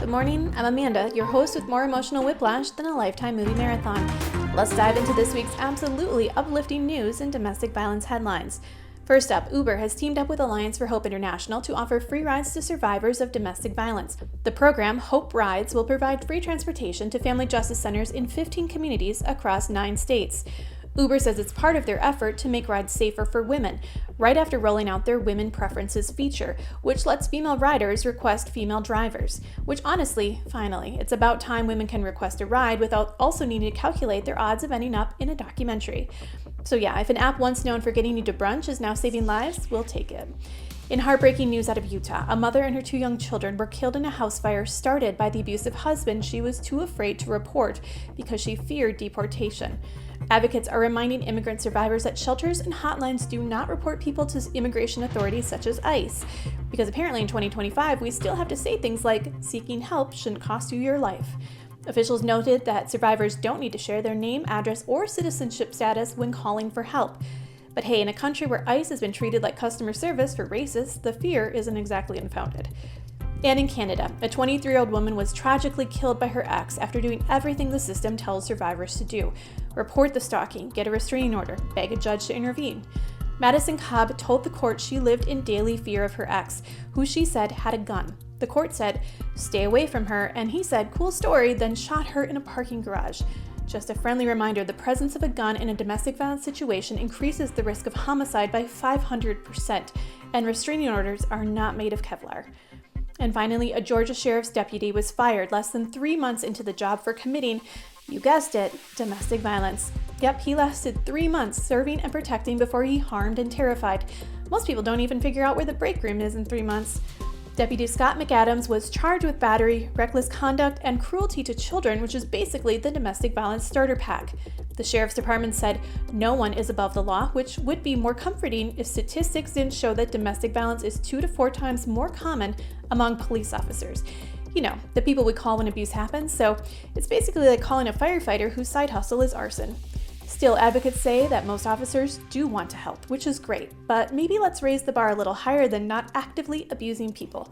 Good morning, I'm Amanda, your host with more emotional whiplash than a lifetime movie marathon. Let's dive into this week's absolutely uplifting news and domestic violence headlines. First up, Uber has teamed up with Alliance for Hope International to offer free rides to survivors of domestic violence. The program, Hope Rides, will provide free transportation to family justice centers in 15 communities across 9 states. Uber says it's part of their effort to make rides safer for women, right after rolling out their Women Preferences feature, which lets female riders request female drivers. Which honestly, finally, it's about time women can request a ride without also needing to calculate their odds of ending up in a documentary. So yeah, if an app once known for getting you to brunch is now saving lives, we'll take it. In heartbreaking news out of Utah, a mother and her 2 young children were killed in a house fire started by the abusive husband she was too afraid to report because she feared deportation. Advocates are reminding immigrant survivors that shelters and hotlines do not report people to immigration authorities such as ICE, because apparently in 2025 we still have to say things like, seeking help shouldn't cost you your life. Officials noted that survivors don't need to share their name, address, or citizenship status when calling for help. But hey, in a country where ICE has been treated like customer service for racists, the fear isn't exactly unfounded. And in Canada, a 23-year-old woman was tragically killed by her ex after doing everything the system tells survivors to do: report the stalking, get a restraining order, beg a judge to intervene. Madison Cobb told the court she lived in daily fear of her ex, who she said had a gun. The court said, stay away from her, and he said, cool story, then shot her in a parking garage. Just a friendly reminder, the presence of a gun in a domestic violence situation increases the risk of homicide by 500%, and restraining orders are not made of Kevlar. And finally, a Georgia sheriff's deputy was fired less than 3 months into the job for committing, you guessed it, domestic violence. Yep, he lasted 3 months serving and protecting before he harmed and terrified. Most people don't even figure out where the break room is in 3 months. Deputy Scott McAdams was charged with battery, reckless conduct, and cruelty to children, which is basically the domestic violence starter pack. The sheriff's department said no one is above the law, which would be more comforting if statistics didn't show that domestic violence is 2 to 4 times more common among police officers. You know, the people we call when abuse happens, so it's basically like calling a firefighter whose side hustle is arson. Still, advocates say that most officers do want to help, which is great, but maybe let's raise the bar a little higher than not actively abusing people.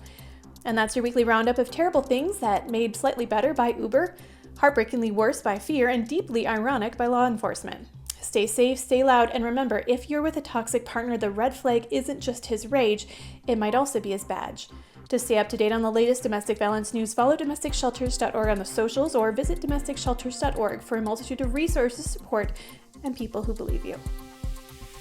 And that's your weekly roundup of terrible things that made slightly better by Uber, heartbreakingly worse by fear, and deeply ironic by law enforcement. Stay safe, stay loud, and remember, if you're with a toxic partner, the red flag isn't just his rage, it might also be his badge. To stay up to date on the latest domestic violence news, follow domesticshelters.org on the socials or visit domesticshelters.org for a multitude of resources, support, and people who believe you.